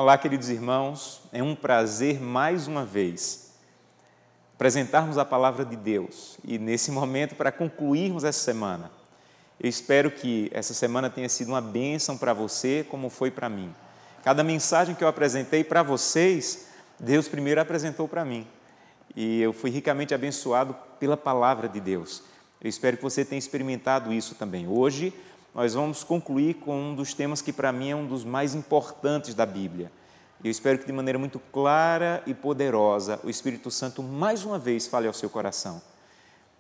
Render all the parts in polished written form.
Olá, queridos irmãos, é um prazer mais uma vez apresentarmos a palavra de Deus e nesse momento para concluirmos essa semana. Eu espero que essa semana tenha sido uma bênção para você, como foi para mim. Cada mensagem que eu apresentei para vocês, Deus primeiro apresentou para mim e eu fui ricamente abençoado pela palavra de Deus. Eu espero que você tenha experimentado isso também. Hoje nós vamos concluir com um dos temas que para mim é um dos mais importantes da Bíblia. Eu espero que de maneira muito clara e poderosa o Espírito Santo mais uma vez fale ao seu coração.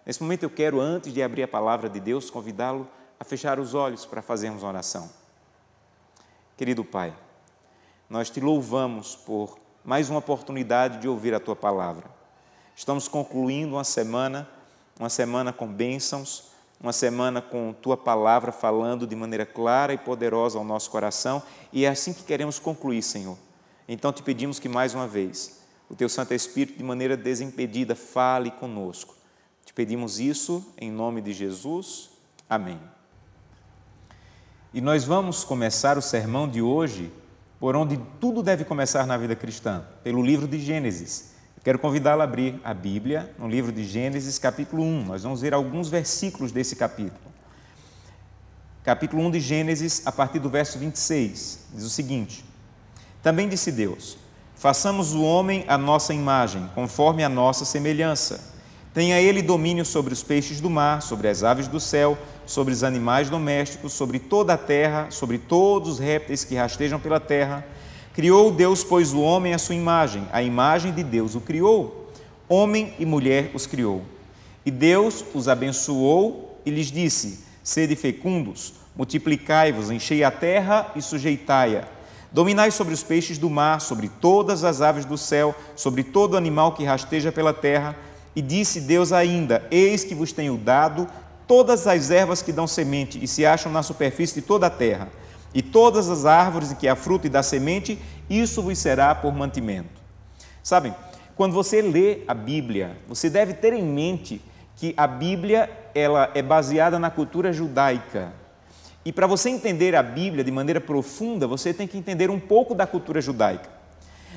Nesse momento eu quero, antes de abrir a palavra de Deus, convidá-lo a fechar os olhos para fazermos uma oração. Querido Pai, nós te louvamos por mais uma oportunidade de ouvir a Tua palavra. Estamos concluindo uma semana com bênçãos, uma semana com Tua palavra falando de maneira clara e poderosa ao nosso coração, e é assim que queremos concluir, Senhor. Então te pedimos que mais uma vez o Teu Santo Espírito de maneira desimpedida fale conosco. Te pedimos isso em nome de Jesus. Amém. E nós vamos começar o sermão de hoje por onde tudo deve começar na vida cristã, pelo livro de Gênesis. Quero convidá-lo a abrir a Bíblia no livro de Gênesis, capítulo 1. Nós vamos ver alguns versículos desse capítulo. Capítulo 1 de Gênesis, a partir do verso 26, diz o seguinte: Também disse Deus: façamos o homem à nossa imagem, conforme a nossa semelhança. Tenha ele domínio sobre os peixes do mar, sobre as aves do céu, sobre os animais domésticos, sobre toda a terra, sobre todos os répteis que rastejam pela terra. Criou Deus, pois, o homem à sua imagem, a imagem de Deus o criou, homem e mulher os criou. E Deus os abençoou e lhes disse: sede fecundos, multiplicai-vos, enchei a terra e sujeitai-a. Dominai sobre os peixes do mar, sobre todas as aves do céu, sobre todo animal que rasteja pela terra. E disse Deus ainda: eis que vos tenho dado todas as ervas que dão semente e se acham na superfície de toda a terra, e todas as árvores em que há fruto e dá semente, isso vos será por mantimento. Sabem, quando você lê a Bíblia, você deve ter em mente que a Bíblia ela é baseada na cultura judaica. E para você entender a Bíblia de maneira profunda, você tem que entender um pouco da cultura judaica.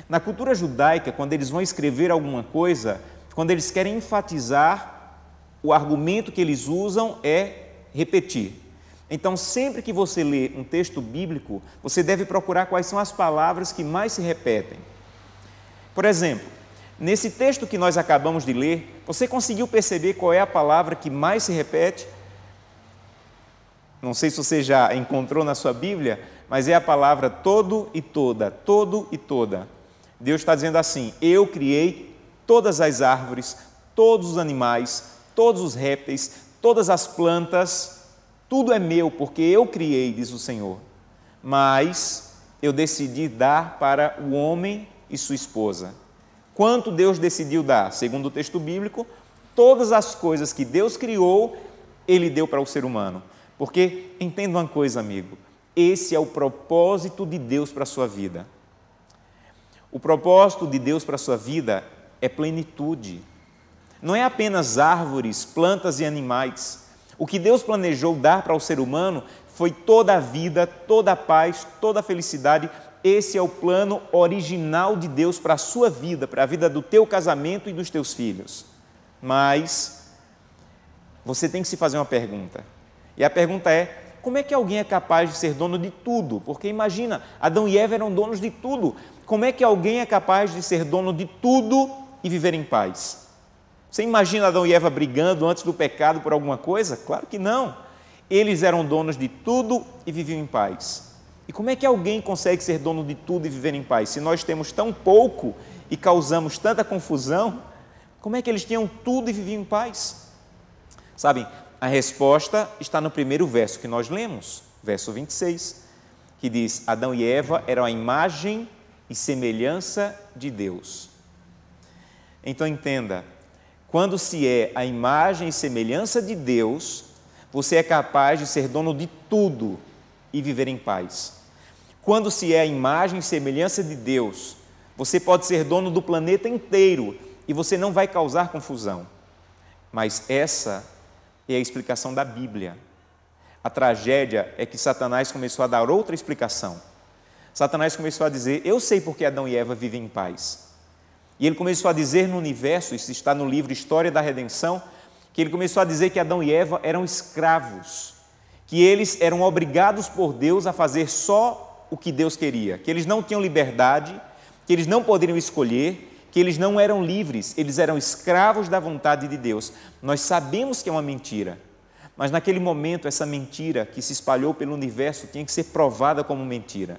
Na cultura judaica, quando eles vão escrever alguma coisa, quando eles querem enfatizar, o argumento que eles usam é repetir. Então, sempre que você lê um texto bíblico, você deve procurar quais são as palavras que mais se repetem. Por exemplo, nesse texto que nós acabamos de ler, você conseguiu perceber qual é a palavra que mais se repete? Não sei se você já encontrou na sua Bíblia, mas é a palavra todo e toda, todo e toda. Deus está dizendo assim: eu criei todas as árvores, todos os animais, todos os répteis, todas as plantas, tudo é meu, porque eu criei, diz o Senhor. Mas eu decidi dar para o homem e sua esposa. Quanto Deus decidiu dar? Segundo o texto bíblico, todas as coisas que Deus criou, Ele deu para o ser humano. Porque, entenda uma coisa, amigo, esse é o propósito de Deus para a sua vida. O propósito de Deus para a sua vida é plenitude. Não é apenas árvores, plantas e animais. O que Deus planejou dar para o ser humano foi toda a vida, toda a paz, toda a felicidade. Esse é o plano original de Deus para a sua vida, para a vida do teu casamento e dos teus filhos. Mas você tem que se fazer uma pergunta. E a pergunta é: como é que alguém é capaz de ser dono de tudo? Porque imagina, Adão e Eva eram donos de tudo. Como é que alguém é capaz de ser dono de tudo e viver em paz? Você imagina Adão e Eva brigando antes do pecado por alguma coisa? Claro que não. Eles eram donos de tudo e viviam em paz. E como é que alguém consegue ser dono de tudo e viver em paz? Se nós temos tão pouco e causamos tanta confusão, como é que eles tinham tudo e viviam em paz? Sabem, a resposta está no primeiro verso que nós lemos, verso 26, que diz: Adão e Eva eram a imagem e semelhança de Deus. Então entenda, quando se é a imagem e semelhança de Deus, você é capaz de ser dono de tudo e viver em paz. Quando se é a imagem e semelhança de Deus, você pode ser dono do planeta inteiro e você não vai causar confusão. Mas essa é a explicação da Bíblia. A tragédia é que Satanás começou a dar outra explicação. Satanás começou a dizer: eu sei porque Adão e Eva vivem em paz. E ele começou a dizer no universo, isso está no livro História da Redenção, que ele começou a dizer que Adão e Eva eram escravos, que eles eram obrigados por Deus a fazer só o que Deus queria, que eles não tinham liberdade, que eles não poderiam escolher, que eles não eram livres, eles eram escravos da vontade de Deus. Nós sabemos que é uma mentira, mas naquele momento essa mentira que se espalhou pelo universo tinha que ser provada como mentira.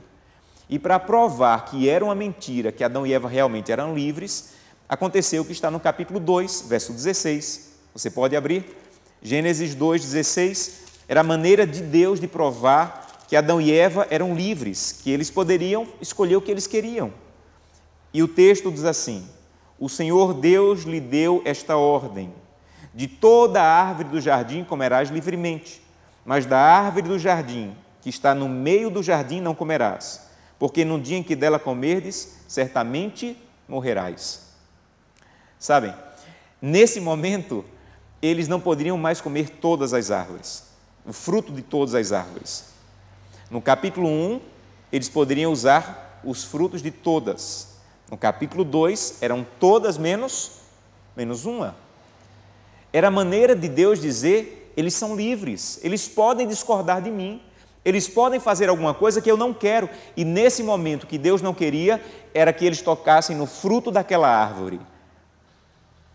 E para provar que era uma mentira, que Adão e Eva realmente eram livres, aconteceu o que está no capítulo 2, verso 16. Você pode abrir. Gênesis 2:16. Era a maneira de Deus de provar que Adão e Eva eram livres, que eles poderiam escolher o que eles queriam. E o texto diz assim: o Senhor Deus lhe deu esta ordem: de toda a árvore do jardim comerás livremente, mas da árvore do jardim, que está no meio do jardim, não comerás, porque no dia em que dela comerdes, certamente morrerás. Sabem, nesse momento, eles não poderiam mais comer todas as árvores, o fruto de todas as árvores. No capítulo 1, eles poderiam usar os frutos de todas. No capítulo 2, eram todas menos uma. Era a maneira de Deus dizer: eles são livres, eles podem discordar de mim, eles podem fazer alguma coisa que eu não quero. E nesse momento que Deus não queria, era que eles tocassem no fruto daquela árvore.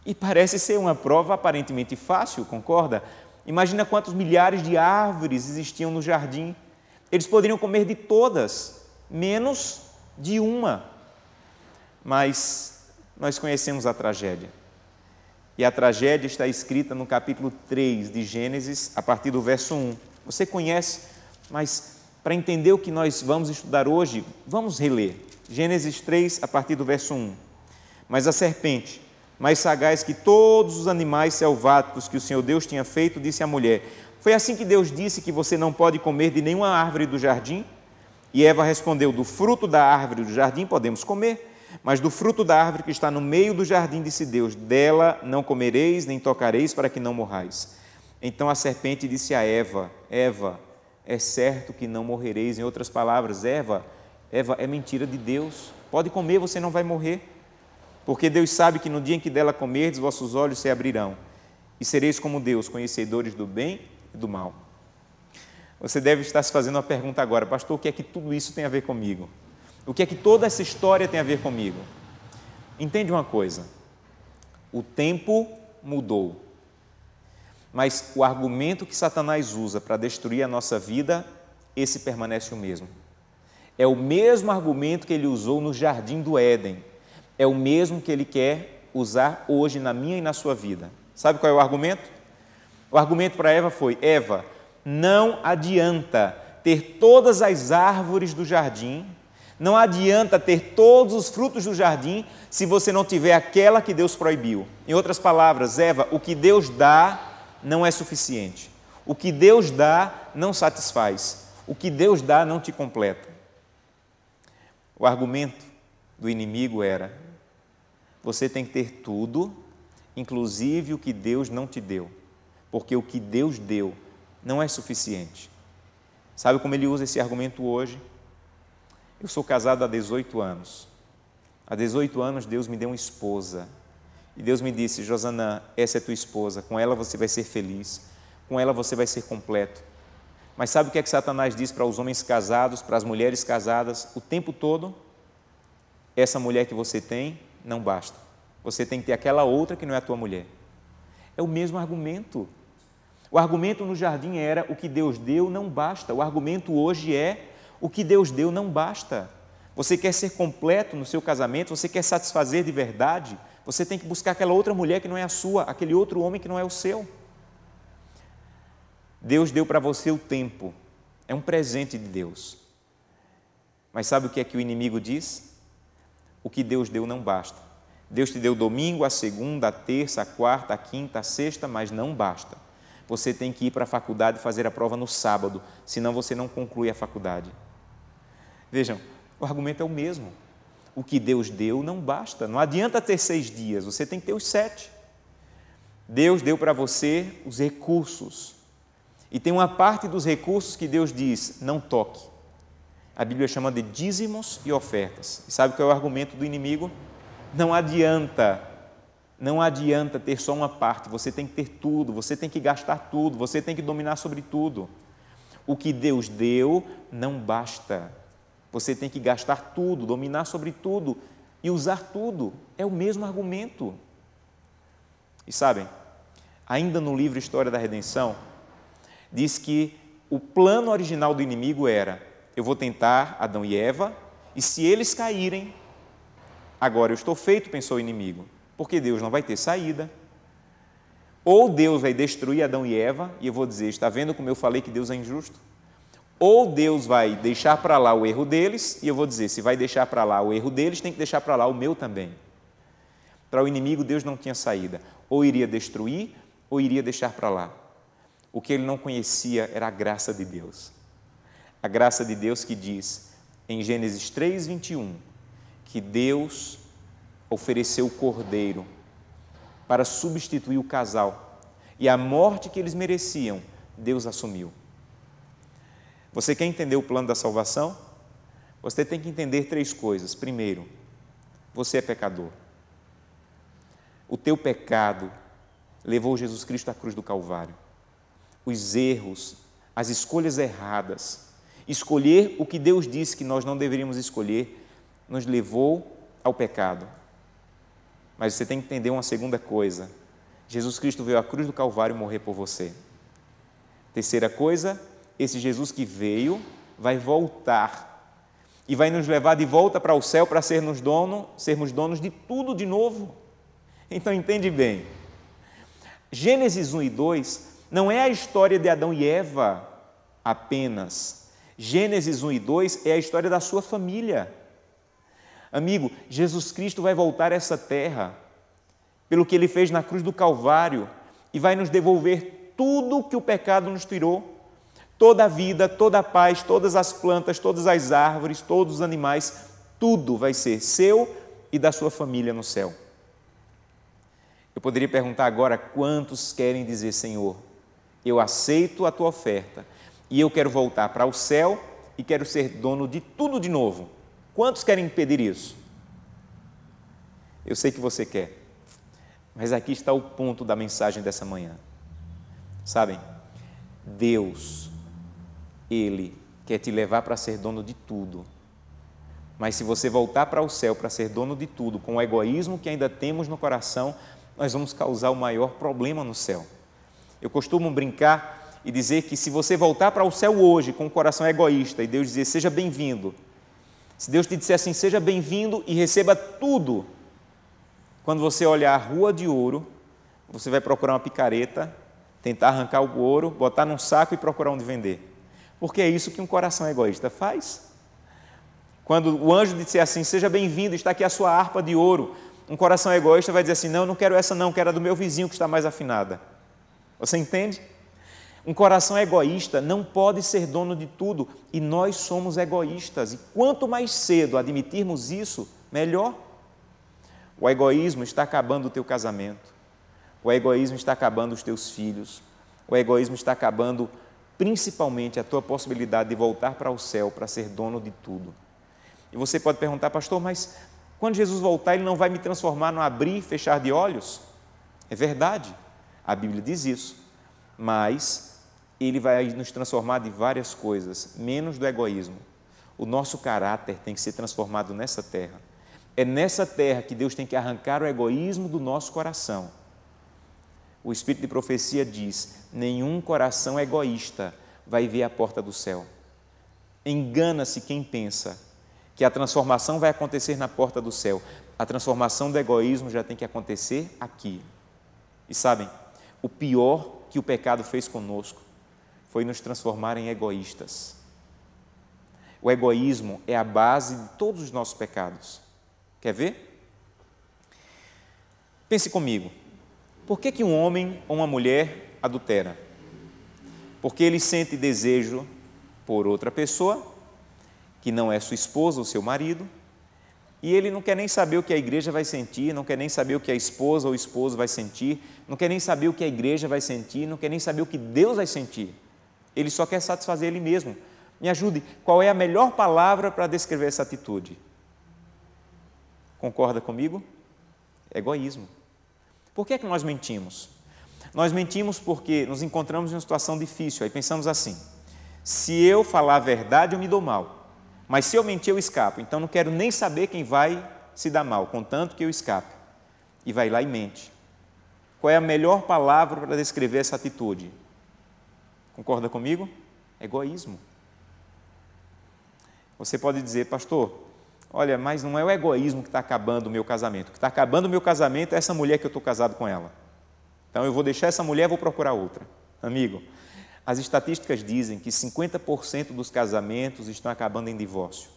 E parece ser uma prova aparentemente fácil, concorda? Imagina quantos milhares de árvores existiam no jardim. Eles poderiam comer de todas, menos de uma. Mas nós conhecemos a tragédia. E a tragédia está escrita no capítulo 3 de Gênesis, a partir do verso 1. Você conhece, mas para entender o que nós vamos estudar hoje, vamos reler. Gênesis 3, a partir do verso 1. Mas a serpente, mais sagaz que todos os animais selváticos que o Senhor Deus tinha feito, disse à mulher: foi assim que Deus disse que você não pode comer de nenhuma árvore do jardim? E Eva respondeu: do fruto da árvore do jardim podemos comer, mas do fruto da árvore que está no meio do jardim, disse Deus: dela não comereis, nem tocareis, para que não morrais. Então a serpente disse a Eva: Eva, é certo que não morrereis. Em outras palavras, Eva, é mentira de Deus. Pode comer, você não vai morrer. Porque Deus sabe que no dia em que dela comerdes, vossos olhos se abrirão, e sereis como Deus, conhecedores do bem e do mal. Você deve estar se fazendo uma pergunta agora: pastor, o que é que tudo isso tem a ver comigo? O que é que toda essa história tem a ver comigo? Entende uma coisa: o tempo mudou, mas o argumento que Satanás usa para destruir a nossa vida, esse permanece o mesmo. É o mesmo argumento que ele usou no jardim do Éden, é o mesmo que ele quer usar hoje na minha e na sua vida. Sabe qual é o argumento? O argumento para Eva foi: Eva, não adianta ter todas as árvores do jardim, não adianta ter todos os frutos do jardim se você não tiver aquela que Deus proibiu. Em outras palavras, Eva, o que Deus dá não é suficiente. O que Deus dá não satisfaz. O que Deus dá não te completa. O argumento do inimigo era: você tem que ter tudo, inclusive o que Deus não te deu, porque o que Deus deu não é suficiente. Sabe como ele usa esse argumento hoje? Eu sou casado há 18 anos. Há 18 anos Deus me deu uma esposa. E Deus me disse: Josanã, essa é tua esposa, com ela você vai ser feliz, com ela você vai ser completo. Mas sabe o que é que Satanás diz para os homens casados, para as mulheres casadas, o tempo todo? Essa mulher que você tem não basta. Você tem que ter aquela outra que não é a tua mulher. É o mesmo argumento. O argumento no jardim era: o que Deus deu não basta. O argumento hoje é: o que Deus deu não basta. Você quer ser completo no seu casamento, você quer satisfazer de verdade, você tem que buscar aquela outra mulher que não é a sua, aquele outro homem que não é o seu. Deus deu para você o tempo, é um presente de Deus. Mas sabe o que é que o inimigo diz? O que Deus deu não basta. Deus te deu domingo, a segunda, a terça, a quarta, a quinta, a sexta, mas não basta. Você tem que ir para a faculdade fazer a prova no sábado, senão você não conclui a faculdade. Vejam, o argumento é o mesmo. O que Deus deu não basta. Não adianta ter 6 dias, você tem que ter os 7. Deus deu para você os recursos. E tem uma parte dos recursos que Deus diz: não toque. a Bíblia chama de dízimos e ofertas. E sabe qual é o argumento do inimigo? Não adianta ter só uma parte, você tem que ter tudo, você tem que gastar tudo, você tem que dominar sobre tudo. O que Deus deu não basta. Você tem que gastar tudo, dominar sobre tudo e usar tudo. É o mesmo argumento. E sabem, ainda no livro História da Redenção, diz que o plano original do inimigo era: eu vou tentar Adão e Eva, e se eles caírem, agora eu estou feito, pensou o inimigo, porque Deus não vai ter saída. Ou Deus vai destruir Adão e Eva, e eu vou dizer: está vendo como eu falei que Deus é injusto? Ou Deus vai deixar para lá o erro deles, e eu vou dizer: se vai deixar para lá o erro deles, tem que deixar para lá o meu também. Para o inimigo, Deus não tinha saída. Ou iria destruir, ou iria deixar para lá. O que ele não conhecia era a graça de Deus. A graça de Deus que diz, em Gênesis 3:21, que Deus ofereceu o cordeiro para substituir o casal. E a morte que eles mereciam, Deus assumiu. Você quer entender o plano da salvação? Você tem que entender 3 coisas. Primeiro, você é pecador. O teu pecado levou Jesus Cristo à cruz do Calvário. Os erros, as escolhas erradas, escolher o que Deus disse que nós não deveríamos escolher, nos levou ao pecado. Mas você tem que entender uma segunda coisa: Jesus Cristo veio à cruz do Calvário morrer por você. Terceira coisa, esse Jesus que veio vai voltar e vai nos levar de volta para o céu para sermos donos de tudo de novo. Então entende bem, Gênesis 1 e 2 não é a história de Adão e Eva apenas. Gênesis 1 e 2 é a história da sua família. Amigo, Jesus Cristo vai voltar a essa terra pelo que Ele fez na cruz do Calvário e vai nos devolver tudo que o pecado nos tirou. Toda a vida, toda a paz, todas as plantas, todas as árvores, todos os animais, tudo vai ser seu e da sua família no céu. Eu poderia perguntar agora: quantos querem dizer: Senhor, eu aceito a tua oferta e eu quero voltar para o céu e quero ser dono de tudo de novo? Quantos querem pedir isso? Eu sei que você quer, mas aqui está o ponto da mensagem dessa manhã. Sabem, Deus, Ele quer te levar para ser dono de tudo, mas se você voltar para o céu para ser dono de tudo, com o egoísmo que ainda temos no coração, nós vamos causar o maior problema no céu. Eu costumo brincar e dizer que se você voltar para o céu hoje com o coração egoísta e Deus dizer: seja bem-vindo, se Deus te disser assim: seja bem-vindo e receba tudo, quando você olhar a rua de ouro, você vai procurar uma picareta, tentar arrancar o ouro, botar num saco e procurar onde vender. Porque é isso que um coração egoísta faz. Quando o anjo disser assim: seja bem-vindo, está aqui a sua harpa de ouro, um coração egoísta vai dizer assim: não quero essa não, quero a do meu vizinho que está mais afinada. Você entende? Um coração egoísta não pode ser dono de tudo, e nós somos egoístas, e quanto mais cedo admitirmos isso, melhor. O egoísmo está acabando o teu casamento, o egoísmo está acabando os teus filhos, o egoísmo está acabando principalmente a tua possibilidade de voltar para o céu para ser dono de tudo. E você pode perguntar: pastor, mas quando Jesus voltar, Ele não vai me transformar no abrir e fechar de olhos? É verdade, a Bíblia diz isso, mas Ele vai nos transformar de várias coisas, menos do egoísmo. O nosso caráter tem que ser transformado nessa terra. É nessa terra que Deus tem que arrancar o egoísmo do nosso coração. O Espírito de profecia diz: nenhum coração egoísta vai ver a porta do céu. Engana-se quem pensa que a transformação vai acontecer na porta do céu. A transformação do egoísmo já tem que acontecer aqui. E sabem, o pior que o pecado fez conosco foi nos transformar em egoístas. O egoísmo é a base de todos os nossos pecados. Quer ver? Pense comigo. Por que um homem ou uma mulher adultera? Porque ele sente desejo por outra pessoa, que não é sua esposa ou seu marido, e ele não quer nem saber o que a igreja vai sentir, não quer nem saber o que a esposa ou o esposo vai sentir, não quer nem saber o que a igreja vai sentir, não quer nem saber o que Deus vai sentir. Ele só quer satisfazer ele mesmo, Me ajude, qual é a melhor palavra para descrever essa atitude? Concorda comigo? Egoísmo. Por que é que nós mentimos? Nós mentimos porque nos encontramos em uma situação difícil, aí pensamos assim: se eu falar a verdade eu me dou mal, mas se eu mentir eu escapo, então não quero nem saber quem vai se dar mal, contanto que eu escape. E vai lá e mente. Qual é a melhor palavra para descrever essa atitude? Concorda comigo? Egoísmo. Você pode dizer: pastor, olha, mas não é o egoísmo que está acabando o meu casamento. O que está acabando o meu casamento é essa mulher que eu estou casado com ela. Então eu vou deixar essa mulher e vou procurar outra. Amigo, as estatísticas dizem que 50% dos casamentos estão acabando em divórcio.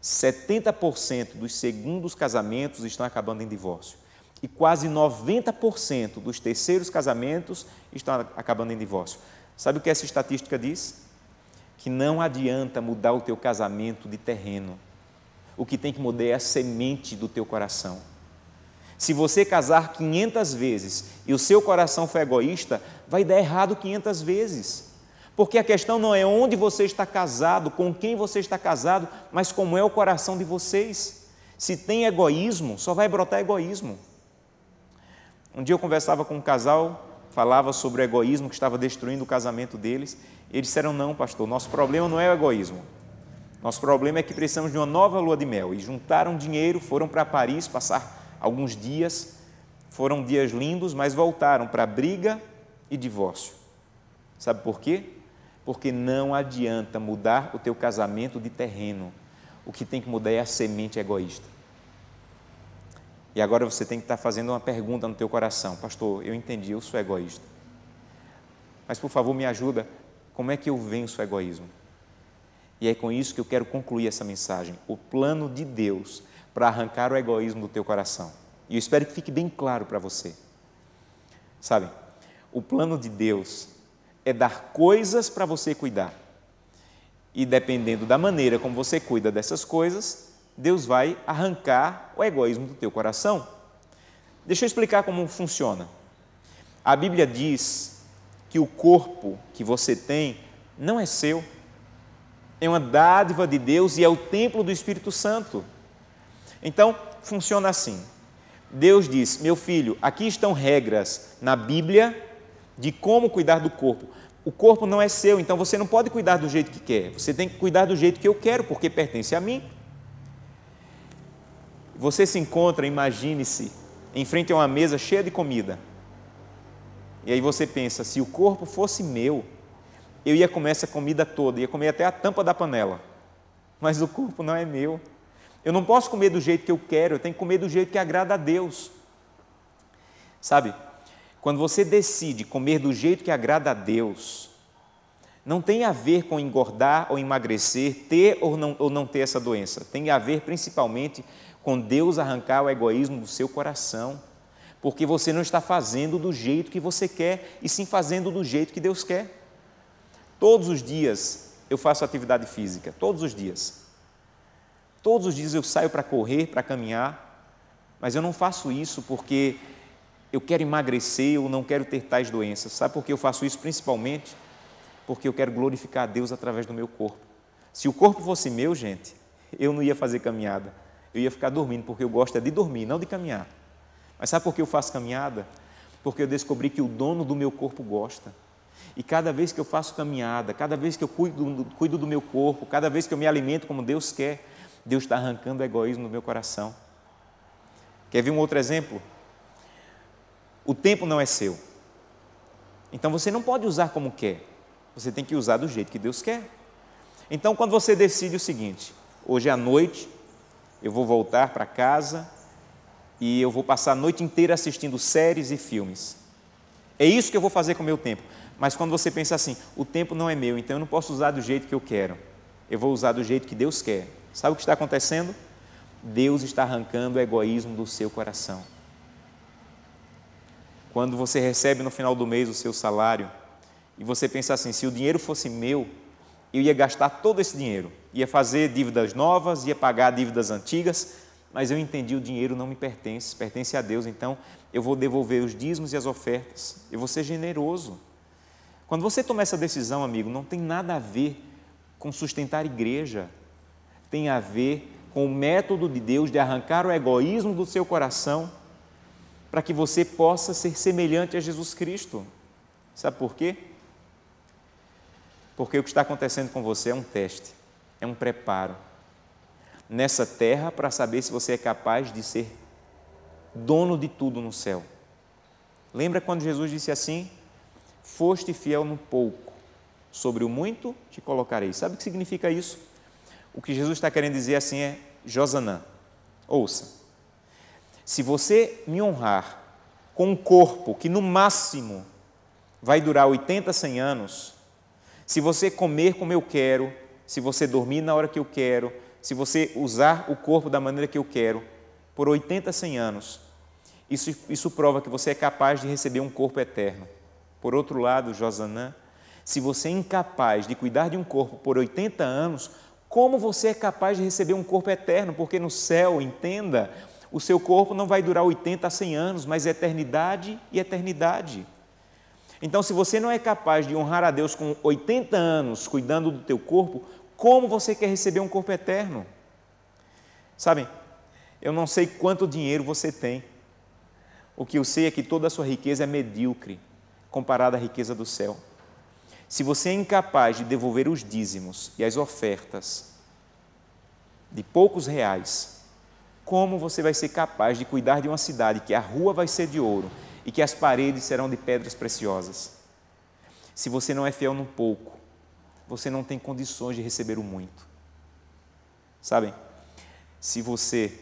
70% dos segundos casamentos estão acabando em divórcio. E quase 90% dos terceiros casamentos estão acabando em divórcio. Sabe o que essa estatística diz? Que não adianta mudar o teu casamento de terreno. O que tem que mudar é a semente do teu coração. Se você casar 500 vezes e o seu coração for egoísta, vai dar errado 500 vezes. Porque a questão não é onde você está casado, com quem você está casado, mas como é o coração de vocês. Se tem egoísmo, só vai brotar egoísmo. Um dia eu conversava com um casal, falava sobre o egoísmo que estava destruindo o casamento deles. E eles disseram: não, pastor, nosso problema não é o egoísmo. Nosso problema é que precisamos de uma nova lua de mel. E juntaram dinheiro, foram para Paris passar alguns dias. Foram dias lindos, mas voltaram para briga e divórcio. Sabe por quê? Porque não adianta mudar o teu casamento de terreno. O que tem que mudar é a semente egoísta. E agora você tem que estar fazendo uma pergunta no teu coração: pastor, eu entendi, eu sou egoísta. Mas por favor me ajuda, como é que eu venço o egoísmo? E é com isso que eu quero concluir essa mensagem: o plano de Deus para arrancar o egoísmo do teu coração. E eu espero que fique bem claro para você. Sabe, o plano de Deus é dar coisas para você cuidar. E dependendo da maneira como você cuida dessas coisas, Deus vai arrancar o egoísmo do teu coração. Deixa eu explicar como funciona. A Bíblia diz que o corpo que você tem não é seu. É uma dádiva de Deus e é o templo do Espírito Santo. Então, funciona assim. Deus diz: meu filho, aqui estão regras na Bíblia de como cuidar do corpo. O corpo não é seu, então você não pode cuidar do jeito que quer. Você tem que cuidar do jeito que eu quero, porque pertence a mim. Você se encontra, imagine-se, em frente a uma mesa cheia de comida. E aí você pensa: se o corpo fosse meu, eu ia comer essa comida toda, ia comer até a tampa da panela. Mas o corpo não é meu. Eu não posso comer do jeito que eu quero, eu tenho que comer do jeito que agrada a Deus. Sabe, quando você decide comer do jeito que agrada a Deus, não tem a ver com engordar ou emagrecer, ter ou não ter essa doença. Tem a ver principalmente com Deus arrancar o egoísmo do seu coração, porque você não está fazendo do jeito que você quer, e sim fazendo do jeito que Deus quer. Todos os dias eu faço atividade física, todos os dias. Todos os dias eu saio para correr, para caminhar, mas eu não faço isso porque eu quero emagrecer ou não quero ter tais doenças. Sabe por que eu faço isso? Principalmente porque eu quero glorificar a Deus através do meu corpo. Se o corpo fosse meu, gente, eu não ia fazer caminhada, eu ia ficar dormindo, porque eu gosto de dormir, não de caminhar. Mas sabe por que eu faço caminhada? Porque eu descobri que o dono do meu corpo gosta. E cada vez que eu faço caminhada, cada vez que eu cuido do meu corpo, cada vez que eu me alimento como Deus quer, Deus está arrancando o egoísmo do meu coração. Quer ver um outro exemplo? O tempo não é seu. Então você não pode usar como quer. Você tem que usar do jeito que Deus quer. Então, quando você decide o seguinte: hoje à noite eu vou voltar para casa e eu vou passar a noite inteira assistindo séries e filmes. É isso que eu vou fazer com o meu tempo. Mas quando você pensa assim: o tempo não é meu, então eu não posso usar do jeito que eu quero. Eu vou usar do jeito que Deus quer. Sabe o que está acontecendo? Deus está arrancando o egoísmo do seu coração. Quando você recebe no final do mês o seu salário, e você pensa assim: se o dinheiro fosse meu, eu ia gastar todo esse dinheiro, ia fazer dívidas novas, ia pagar dívidas antigas, mas eu entendi: o dinheiro não me pertence, pertence a Deus, então eu vou devolver os dízimos e as ofertas, eu vou ser generoso. Quando você toma essa decisão, amigo, não tem nada a ver com sustentar igreja, tem a ver com o método de Deus de arrancar o egoísmo do seu coração para que você possa ser semelhante a Jesus Cristo. Sabe por quê? Porque o que está acontecendo com você é um teste, é um preparo nessa terra para saber se você é capaz de ser dono de tudo no céu. Lembra quando Jesus disse assim: foste fiel no pouco, sobre o muito te colocarei. Sabe o que significa isso? O que Jesus está querendo dizer assim é: Josanã, ouça, se você me honrar com um corpo que no máximo vai durar 80, 100 anos, se você comer como eu quero, se você dormir na hora que eu quero, se você usar o corpo da maneira que eu quero, por 80, 100 anos, isso prova que você é capaz de receber um corpo eterno. Por outro lado, Josanã, se você é incapaz de cuidar de um corpo por 80 anos, como você é capaz de receber um corpo eterno? Porque no céu, entenda, o seu corpo não vai durar 80 a 100 anos, mas eternidade e eternidade. Então, se você não é capaz de honrar a Deus com 80 anos cuidando do teu corpo, como você quer receber um corpo eterno? Sabem, eu não sei quanto dinheiro você tem. O que eu sei é que toda a sua riqueza é medíocre comparada à riqueza do céu. Se você é incapaz de devolver os dízimos e as ofertas de poucos reais, como você vai ser capaz de cuidar de uma cidade que a rua vai ser de ouro e que as paredes serão de pedras preciosas? Se você não é fiel no pouco, você não tem condições de receber o muito. Sabem, se você,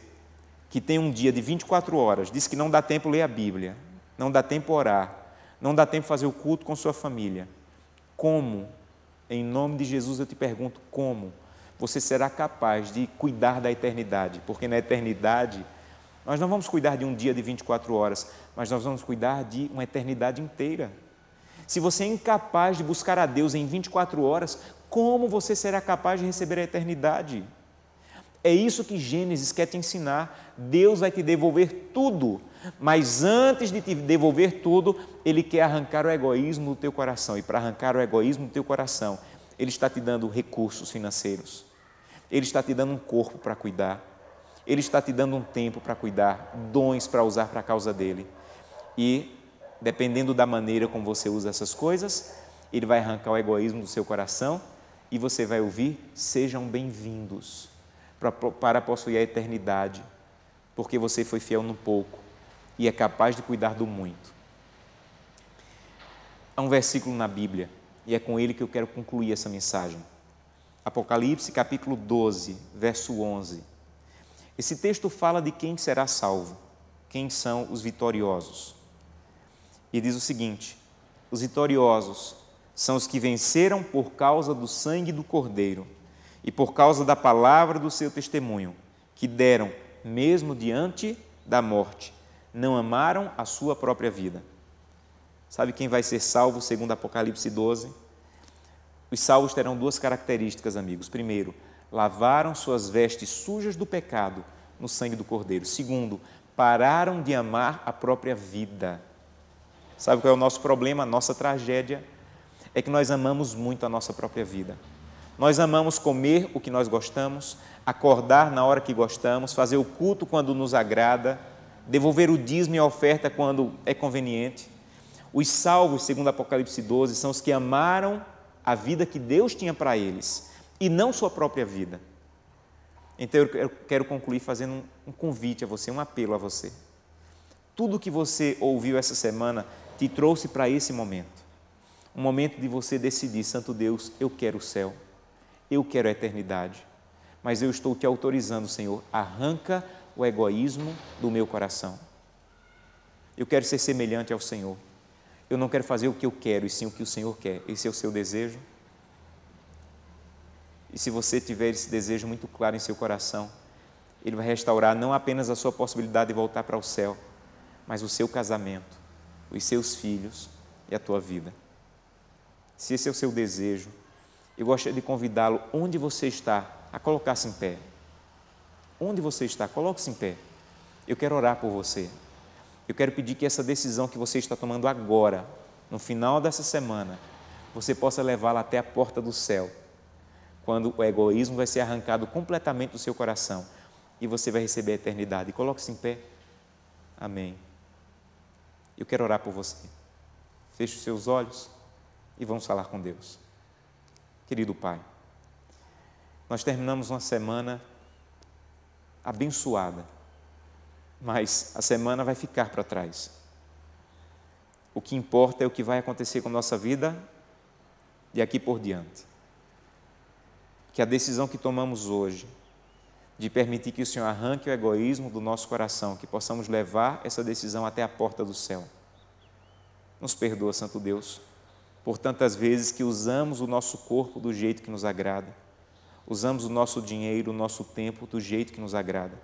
que tem um dia de 24 horas, diz que não dá tempo ler a Bíblia, não dá tempo orar, não dá tempo fazer o culto com sua família, como, em nome de Jesus eu te pergunto, como você será capaz de cuidar da eternidade? Porque na eternidade, nós não vamos cuidar de um dia de 24 horas, mas nós vamos cuidar de uma eternidade inteira. Se você é incapaz de buscar a Deus em 24 horas, como você será capaz de receber a eternidade? É isso que Gênesis quer te ensinar. Deus vai te devolver tudo, mas antes de te devolver tudo, Ele quer arrancar o egoísmo do teu coração. E para arrancar o egoísmo do teu coração, Ele está te dando recursos financeiros, Ele está te dando um corpo para cuidar, Ele está te dando um tempo para cuidar, dons para usar para a causa dEle. E, dependendo da maneira como você usa essas coisas, Ele vai arrancar o egoísmo do seu coração e você vai ouvir: sejam bem-vindos para possuir a eternidade, porque você foi fiel no pouco e é capaz de cuidar do muito. Há um versículo na Bíblia, e é com ele que eu quero concluir essa mensagem. Apocalipse, capítulo 12, verso 11. Esse texto fala de quem será salvo, quem são os vitoriosos. E diz o seguinte: os vitoriosos são os que venceram por causa do sangue do Cordeiro e por causa da palavra do seu testemunho, que deram, mesmo diante da morte, não amaram a sua própria vida. Sabe quem vai ser salvo segundo Apocalipse 12? Os salvos terão duas características, amigos. Primeiro, lavaram suas vestes sujas do pecado no sangue do Cordeiro. Segundo, pararam de amar a própria vida. Sabe qual é o nosso problema, a nossa tragédia? É que nós amamos muito a nossa própria vida. Nós amamos comer o que nós gostamos, acordar na hora que gostamos, fazer o culto quando nos agrada, devolver o dízimo e a oferta quando é conveniente. Os salvos, segundo Apocalipse 12, são os que amaram a vida que Deus tinha para eles e não sua própria vida. Então eu quero concluir fazendo um convite a você, um apelo a você. Tudo que você ouviu essa semana te trouxe para esse momento. Um momento de você decidir: Santo Deus, eu quero o céu, eu quero a eternidade, mas eu estou te autorizando, Senhor, arranca o egoísmo do meu coração. Eu quero ser semelhante ao Senhor. Eu não quero fazer o que eu quero, e sim o que o Senhor quer. Esse é o seu desejo? E se você tiver esse desejo muito claro em seu coração, Ele vai restaurar não apenas a sua possibilidade de voltar para o céu, mas o seu casamento, os seus filhos e a tua vida. Se esse é o seu desejo, eu gostaria de convidá-lo, onde você está, a colocar-se em pé. Onde você está, coloque-se em pé. Eu quero orar por você. Eu quero pedir que essa decisão que você está tomando agora, no final dessa semana, você possa levá-la até a porta do céu, quando o egoísmo vai ser arrancado completamente do seu coração e você vai receber a eternidade. Coloque-se em pé. Amém. Eu quero orar por você. Feche os seus olhos e vamos falar com Deus. Querido Pai, nós terminamos uma semana abençoada, mas a semana vai ficar para trás. O que importa é o que vai acontecer com a nossa vida de aqui por diante. Que a decisão que tomamos hoje, de permitir que o Senhor arranque o egoísmo do nosso coração, que possamos levar essa decisão até a porta do céu. Nos perdoa, Santo Deus, por tantas vezes que usamos o nosso corpo do jeito que nos agrada, usamos o nosso dinheiro, o nosso tempo do jeito que nos agrada.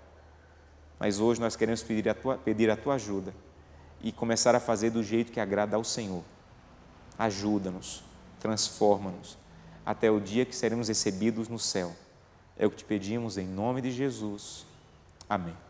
Mas hoje nós queremos pedir a Tua ajuda e começar a fazer do jeito que agrada ao Senhor. Ajuda-nos, transforma-nos, até o dia que seremos recebidos no céu. É o que te pedimos em nome de Jesus. Amém.